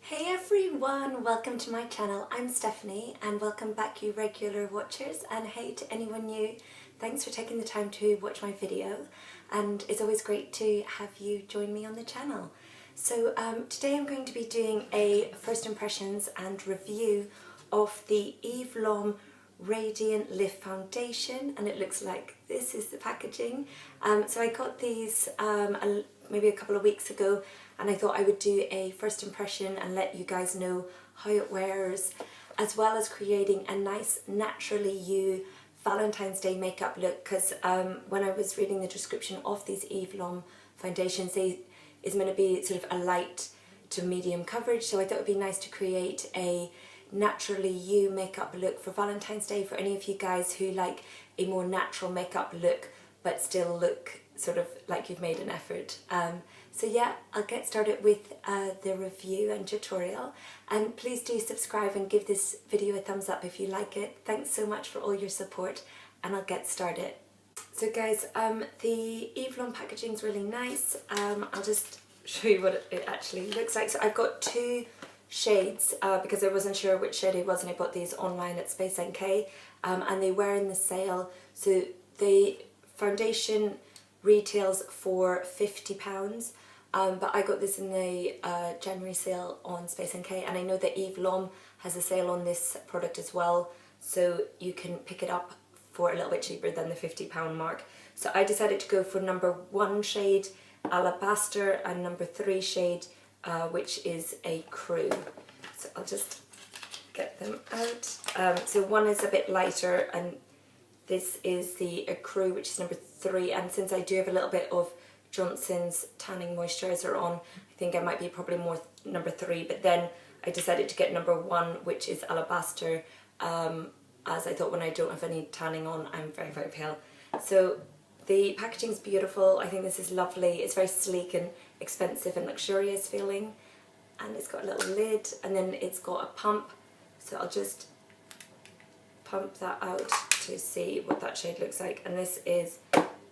Hey everyone, welcome to my channel. I'm Stephanie and welcome back you regular watchers, and hey to anyone new, thanks for taking the time to watch my video, and it's always great to have you join me on the channel. So today I'm going to be doing a first impressions and review of the Eve Lom Radiant Lift Foundation, and it looks like this is the packaging. So I got these maybe a couple of weeks ago, and I thought I would do a first impression and let you guys know how it wears, as well as creating a nice naturally you Valentine's Day makeup look, because when I was reading the description of these Eve Lom foundations, they is meant to be sort of a light to medium coverage, so I thought it would be nice to create a naturally you makeup look for Valentine's Day for any of you guys who like a more natural makeup look but still look sort of like you've made an effort. So yeah, I'll get started with the review and tutorial, and please do subscribe and give this video a thumbs up if you like it. Thanks so much for all your support, and I'll get started. So guys, the Eve Lom packaging is really nice. I'll just show you what it actually looks like. So I've got two shades because I wasn't sure which shade it was, and I bought these online at Space NK, and they were in the sale. So the foundation retails for £50, but I got this in the January sale on Space NK, and I know that Eve Lom has a sale on this product as well, so you can pick it up for a little bit cheaper than the £50 mark. So I decided to go for number 1 shade Alabaster and number 3 shade which is a Crew. So I'll just get them out. So one is a bit lighter, and this is the Crew, which is number 3, and since I do have a little bit of Johnson's tanning moisturiser on, I think I might be probably more number 3, but then I decided to get number 1, which is Alabaster, as I thought when I don't have any tanning on, I'm very, very pale. So the packaging's beautiful. I think this is lovely. It's very sleek and expensive and luxurious feeling, and it's got a little lid, and then it's got a pump, so I'll just pump that out to see what that shade looks like. And this is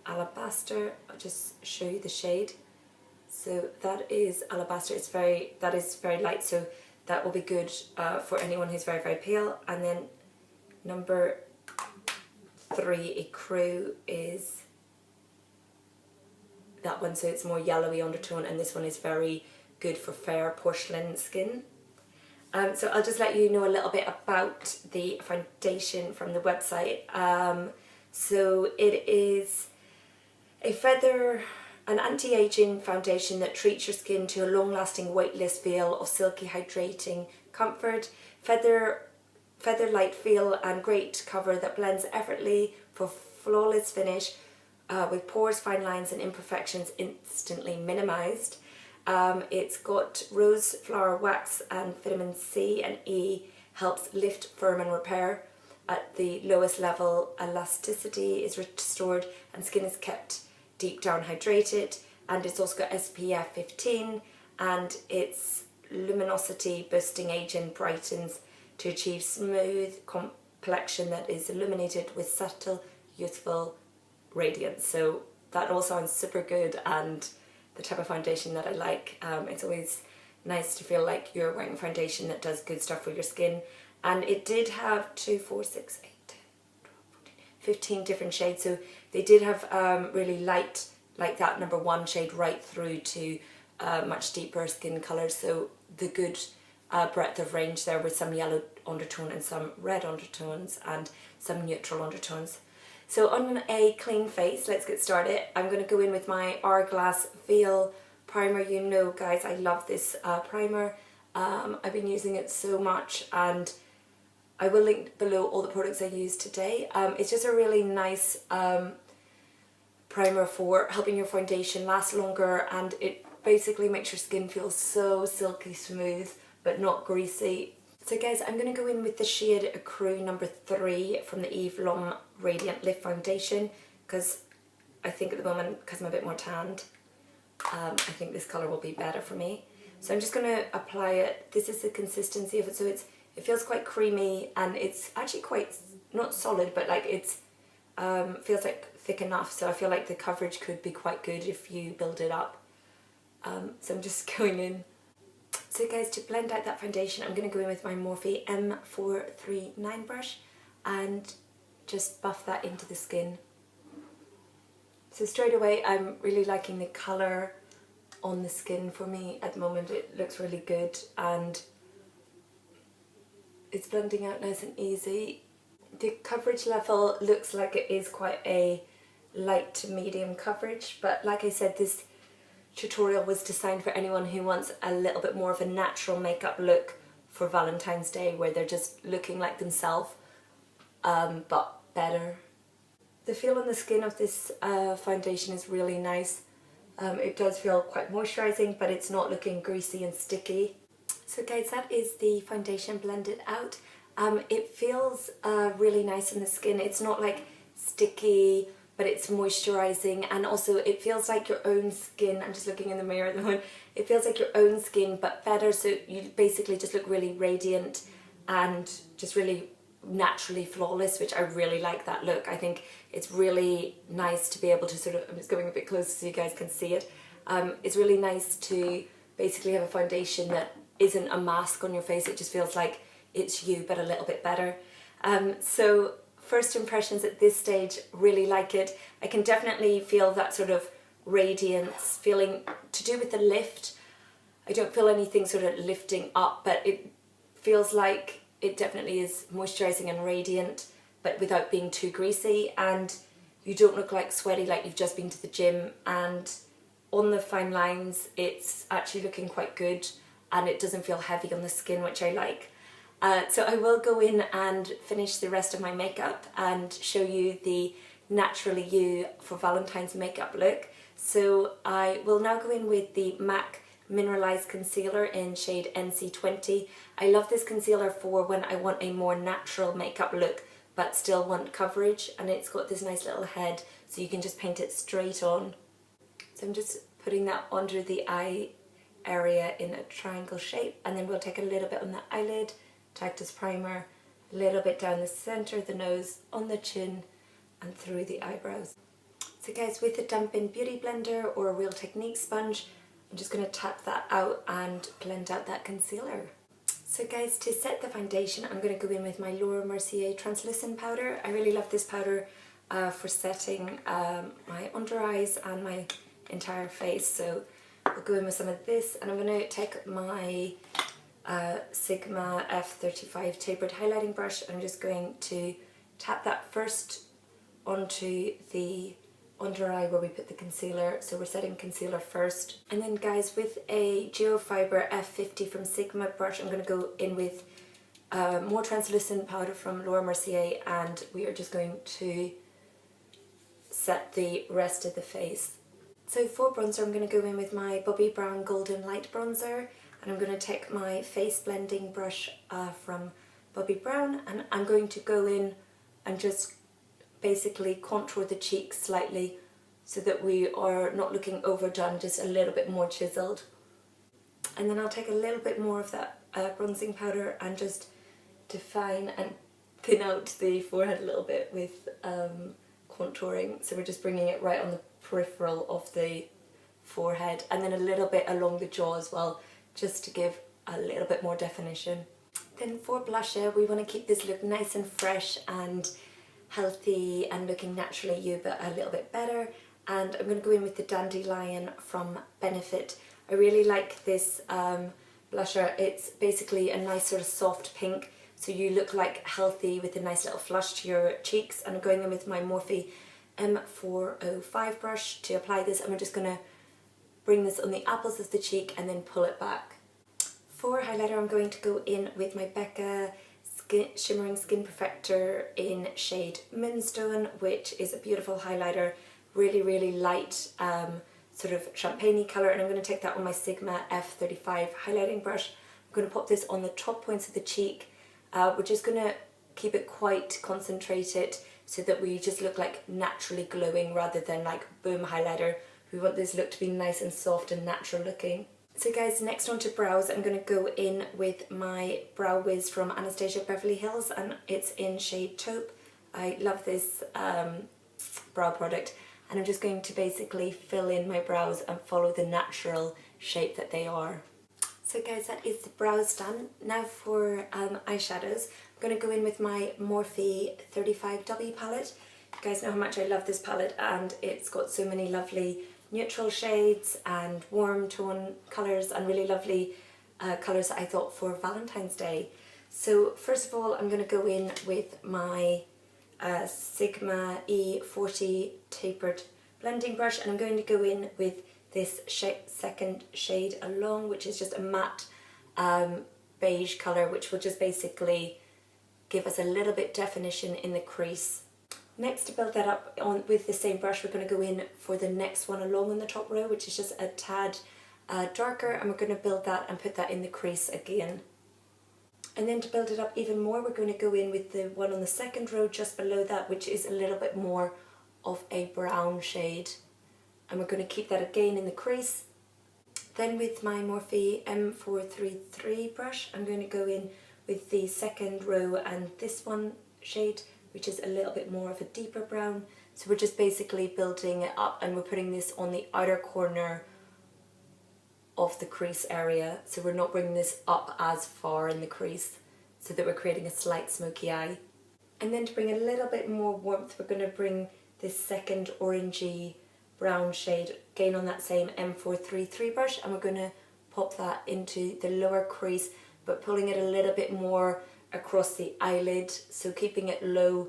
Alabaster. I'll just show you the shade. So that is Alabaster. That is very light, so that will be good for anyone who's very, very pale. And then number 3, a Crew, is that one, so it's more yellowy undertone, and this one is very good for fair porcelain skin. So I'll just let you know a little bit about the foundation from the website. So it is an anti-aging foundation that treats your skin to a long-lasting weightless feel of silky hydrating comfort, feather light feel, and great cover that blends effortlessly for flawless finish, with pores, fine lines and imperfections instantly minimized. It's got rose flower wax, and vitamin C and E helps lift, firm and repair. At the lowest level, elasticity is restored and skin is kept deep down hydrated, and it's also got SPF 15, and its luminosity boosting agent brightens to achieve smooth complexion that is illuminated with subtle youthful radiance. So that all sounds super good, and the type of foundation that I like. It's always nice to feel like you're wearing a foundation that does good stuff for your skin. And it did have 2, 4, 6, 8, 10, 12, 14, 15 different shades, so they did have really light, like that number 1 shade, right through to much deeper skin colours, so the good breadth of range there, with some yellow undertone and some red undertones and some neutral undertones. So on a clean face, let's get started. I'm going to go in with my Hourglass Veil primer. You know guys, I love this primer. I've been using it so much, and I will link below all the products I used today. It's just a really nice primer for helping your foundation last longer, and it basically makes your skin feel so silky smooth but not greasy. So guys, I'm going to go in with the shade Crew number 3 from the Eve Lom Radiant Lift Foundation, because I think at the moment, because I'm a bit more tanned, I think this colour will be better for me. So I'm just going to apply it. This is the consistency of it, so it feels quite creamy, and it's actually quite, not solid, but like it's feels like thick enough, so I feel like the coverage could be quite good if you build it up. So I'm just going in. So guys, to blend out that foundation, I'm going to go in with my Morphe M439 brush and just buff that into the skin. So straight away, I'm really liking the colour on the skin for me at the moment. It looks really good and it's blending out nice and easy. The coverage level looks like it is quite a light to medium coverage, but like I said, this tutorial was designed for anyone who wants a little bit more of a natural makeup look for Valentine's Day, where they're just looking like themselves, but better. The feel on the skin of this foundation is really nice. It does feel quite moisturising, but it's not looking greasy and sticky. So guys, that is the foundation blended out. It feels really nice in the skin. It's not like sticky, but it's moisturising, and also it feels like your own skin. I'm just looking in the mirror at the moment. It feels like your own skin, but better, so you basically just look really radiant and just really naturally flawless, which I really like that look. I think it's really nice to be able to sort of, I'm just going a bit closer so you guys can see it. It's really nice to basically have a foundation that isn't a mask on your face. It just feels like it's you, but a little bit better. So first impressions at this stage, really like it. I can definitely feel that sort of radiance feeling to do with the lift. I don't feel anything sort of lifting up, but it feels like it definitely is moisturising and radiant, but without being too greasy, and you don't look like sweaty like you've just been to the gym. And on the fine lines, it's actually looking quite good, and it doesn't feel heavy on the skin, which I like. So I will go in and finish the rest of my makeup and show you the Naturally You for Valentine's makeup look. So I will now go in with the MAC Mineralized Concealer in shade NC20. I love this concealer for when I want a more natural makeup look but still want coverage, and it's got this nice little head so you can just paint it straight on. So I'm just putting that under the eye area in a triangle shape, and then we'll take a little bit on the eyelid, tacked as primer, a little bit down the centre of the nose, on the chin and through the eyebrows. So guys, with a dampened beauty blender or a Real Technique sponge, I'm just going to tap that out and blend out that concealer. So guys, to set the foundation, I'm going to go in with my Laura Mercier translucent powder. I really love this powder for setting my under eyes and my entire face. So I'll go in with some of this, and I'm going to take my Sigma F35 tapered highlighting brush. I'm just going to tap that first onto the under eye where we put the concealer, so we're setting concealer first. And then guys, with a Geofiber F50 from Sigma brush, I'm going to go in with more translucent powder from Laura Mercier, and we are just going to set the rest of the face. So for bronzer, I'm going to go in with my Bobbi Brown Golden Light Bronzer, and I'm going to take my face blending brush from Bobbi Brown, and I'm going to go in and just basically contour the cheeks slightly so that we are not looking overdone, just a little bit more chiseled. And then I'll take a little bit more of that bronzing powder and just define and thin out the forehead a little bit with contouring. So we're just bringing it right on the peripheral of the forehead, and then a little bit along the jaw as well, just to give a little bit more definition. Then for blusher, we want to keep this look nice and fresh and healthy and looking naturally you, but a little bit better. And I'm going to go in with the Dandelion from Benefit. I really like this blusher. It's basically a nice sort of soft pink, so you look like healthy with a nice little flush to your cheeks. And I'm going in with my Morphe M405 brush to apply this, and we're just going to bring this on the apples of the cheek and then pull it back. For highlighter, I'm going to go in with my Becca Shimmering Skin Perfector in shade Moonstone, which is a beautiful highlighter, really light sort of champagne-y colour, and I'm going to take that on my Sigma F35 highlighting brush. I'm going to pop this on the top points of the cheek. We're just going to keep it quite concentrated so that we just look like naturally glowing rather than like boom highlighter. We want this look to be nice and soft and natural looking. So guys, next on to brows, I'm going to go in with my Brow Wiz from Anastasia Beverly Hills, and it's in shade Taupe. I love this brow product, and I'm just going to basically fill in my brows and follow the natural shape that they are. So guys, that is the brows done. Now for eyeshadows, I'm going to go in with my Morphe 35W palette. You guys know how much I love this palette, and it's got so many lovely neutral shades and warm tone colours and really lovely colours that I thought for Valentine's Day. So first of all, I'm going to go in with my Sigma E40 tapered blending brush, and I'm going to go in with this second shade along, which is just a matte beige colour, which will just basically give us a little bit definition in the crease. Next, to build that up on with the same brush, we're going to go in for the next one along on the top row, which is just a tad darker, and we're going to build that and put that in the crease again. And then to build it up even more, we're going to go in with the one on the second row just below that, which is a little bit more of a brown shade. And we're going to keep that again in the crease. Then with my Morphe M433 brush, I'm going to go in with the second row and this one shade, which is a little bit more of a deeper brown. So we're just basically building it up, and we're putting this on the outer corner of the crease area. So we're not bringing this up as far in the crease, so that we're creating a slight smoky eye. And then to bring a little bit more warmth, we're going to bring this second orangey brown shade again on that same M433 brush, and we're going to pop that into the lower crease, but pulling it a little bit more across the eyelid, so keeping it low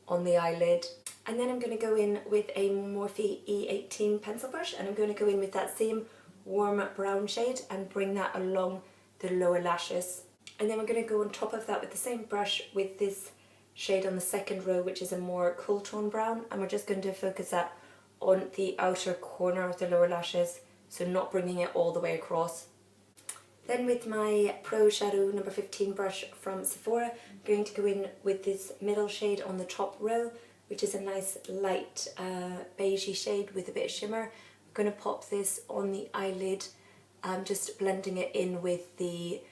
on the eyelid. And then I'm going to go in with a Morphe E18 pencil brush, and I'm going to go in with that same warm brown shade and bring that along the lower lashes. And then we're going to go on top of that with the same brush with this shade on the second row, which is a more cool tone brown, and we're just going to focus that on the outer corner of the lower lashes, so not bringing it all the way across. Then with my Pro Shadow number 15 brush from Sephora, I'm going to go in with this middle shade on the top row, which is a nice light beigey shade with a bit of shimmer. I'm going to pop this on the eyelid, just blending it in with the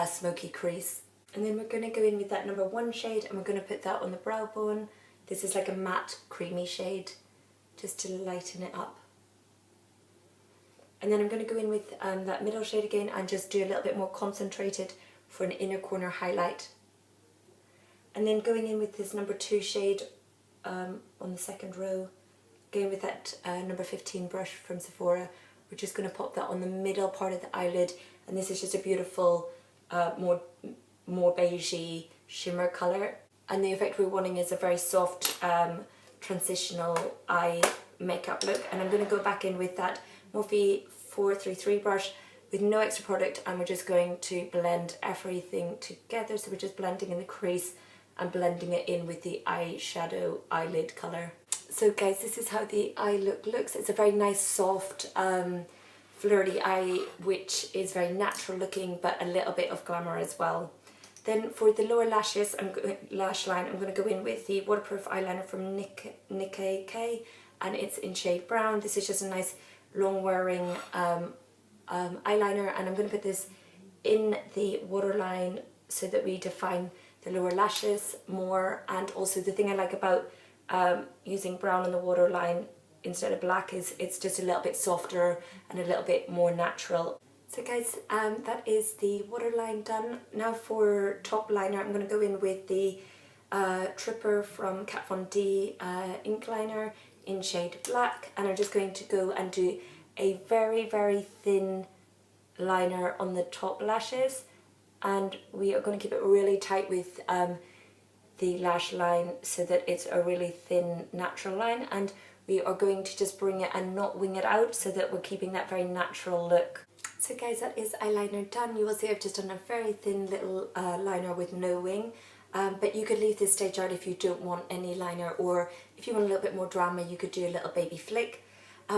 smoky crease. And then we're going to go in with that number 1 shade, and we're going to put that on the brow bone. This is like a matte creamy shade, just to lighten it up. And then I'm going to go in with that middle shade again and just do a little bit more concentrated for an inner corner highlight. And then going in with this number 2 shade on the second row, again with that number 15 brush from Sephora, we're just going to pop that on the middle part of the eyelid, and this is just a beautiful more beigey shimmer colour. And the effect we're wanting is a very soft transitional eye makeup look. And I'm going to go back in with that Morphe 433 brush with no extra product, and we're just going to blend everything together. So we're just blending in the crease and blending it in with the eyeshadow eyelid colour. So guys, this is how the eye look looks. It's a very nice soft flirty eye, which is very natural looking, but a little bit of glamour as well. Then for the lower lashes, lash line, I'm going to go in with the waterproof eyeliner from Nicka K, and it's in shade brown. This is just a nice long wearing eyeliner, and I'm going to put this in the waterline so that we define the lower lashes more. And also the thing I like about using brown on the waterline instead of black is it's just a little bit softer and a little bit more natural. So guys, that is the waterline done. Now for top liner, I'm going to go in with the Tripper from Kat Von D ink liner in shade black, and I'm just going to go and do a very, very thin liner on the top lashes, and we are going to keep it really tight with the lash line so that it's a really thin natural line, and we are going to just bring it and not wing it out so that we're keeping that very natural look. So guys, that is eyeliner done. You will see I've just done a very thin little liner with no wing, but you could leave this stage out if you don't want any liner, or if you want a little bit more drama, you could do a little baby flick.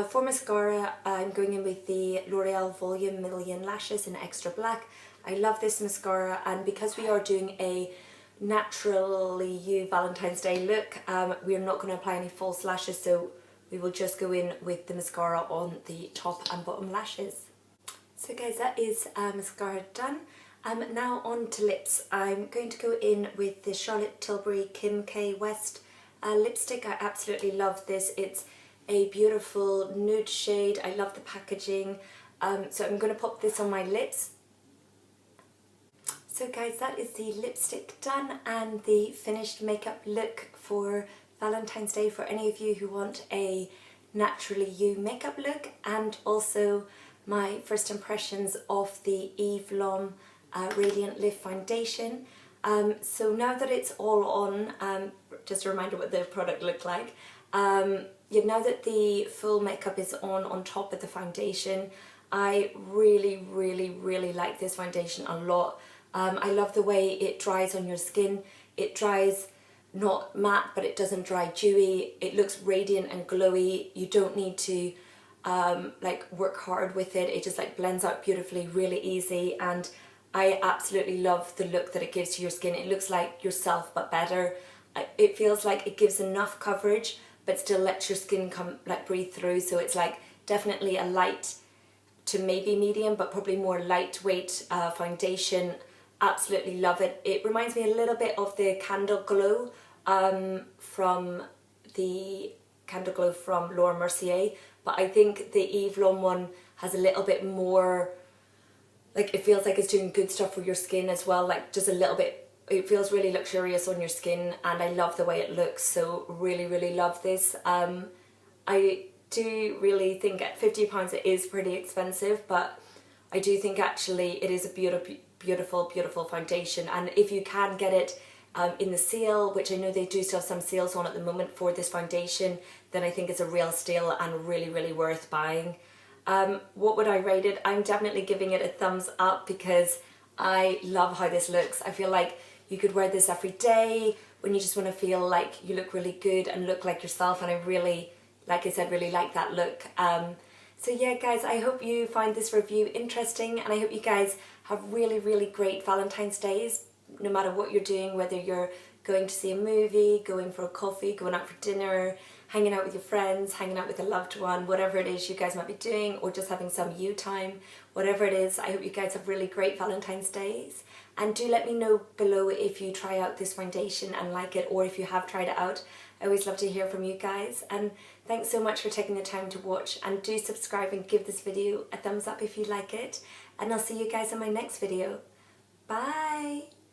For mascara, I'm going in with the L'Oreal Volume Million Lashes in Extra Black. I love this mascara, and because we are doing a naturally you Valentine's Day look, we are not going to apply any false lashes, so we will just go in with the mascara on the top and bottom lashes. So guys, that is mascara done. Now on to lips. I'm going to go in with the Charlotte Tilbury Kim K West lipstick. I absolutely love this. It's a beautiful nude shade. I love the packaging. So I'm going to pop this on my lips, So guys, that is the lipstick done and the finished makeup look for Valentine's Day for any of you who want a naturally you makeup look, and also my first impressions of the Eve Lom Radiant Lift Foundation. So now that it's all on, just a reminder what the product looked like. Yeah, now that the full makeup is on top of the foundation, I really like this foundation a lot. I love the way it dries on your skin. It dries not matte, but it doesn't dry dewy. It looks radiant and glowy. You don't need to like work hard with it. It just like blends out beautifully, really easy, and I absolutely love the look that it gives to your skin. It looks like yourself but better. It feels like it gives enough coverage but still lets your skin come like breathe through, so it's like definitely a light to maybe medium but probably more lightweight foundation. Absolutely love it. It reminds me a little bit of the Candle Glow from Laura Mercier, but I think the Eve Lom one has a little bit more, like it feels like it's doing good stuff for your skin as well, like just a little bit, it feels really luxurious on your skin, and I love the way it looks, so really love this. I do really think at £50 it is pretty expensive, but I do think actually it is a beautiful foundation, and if you can get it in the sale, which I know they do still have some sales on at the moment for this foundation, then I think it's a real steal and really worth buying. What would I rate it? I'm definitely giving it a thumbs up because I love how this looks. I feel like you could wear this every day when you just want to feel like you look really good and look like yourself, and I really, like I said, really like that look. So yeah guys, I hope you find this review interesting, and I hope you guys have really great Valentine's Days, no matter what you're doing, whether you're going to see a movie, going for a coffee, going out for dinner, hanging out with your friends, hanging out with a loved one, whatever it is you guys might be doing, or just having some you time, whatever it is. I hope you guys have really great Valentine's Days, and do let me know below if you try out this foundation and like it, or if you have tried it out. I always love to hear from you guys, and thanks so much for taking the time to watch, and do subscribe and give this video a thumbs up if you like it, and I'll see you guys in my next video. Bye!